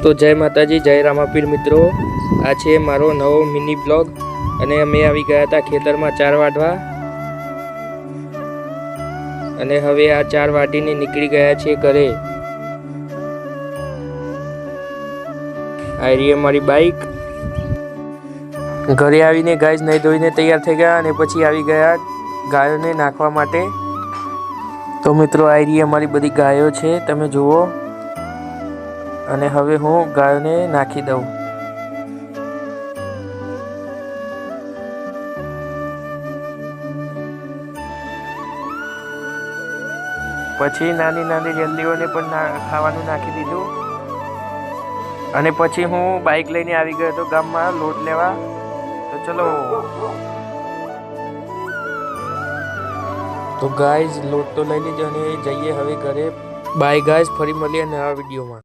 તો જય માતાજી, જય રામાપીર મિત્રો। આ છે મારો નવો મિની બ્લોગ અને અમે આવી ગયા હતા ખેતરમાં 4 વાઢવા અને હવે આ 4 વાઢીને નીકળી ગયા છે ઘરે। આ રહી અમારી બાઈક। ઘરે આવીને ગાઈસ નહીં ધોઈને તૈયાર થઈ ગયા અને પછી આવી ગયા ગાયોને નાખવા માટે। તો મિત્રો આ રહી અમારી બધી ગાયો છે, તમે જુઓ। અને હવે હું ગાયોને નાખી દઉં। પછી નાની નાની જલ્દીઓને પણ ખાવાનું નાખી દીધું અને પછી હું બાઇક લઈને આવી ગયો હતો ગામમાં લોટ લેવા। તો ચલો, તો ગાઈઝ લોટ તો લઈ લીધો અને જઈએ હવે ઘરે। બાય ગાઈઝ, ફરી મળીએ નવા વિડીયોમાં।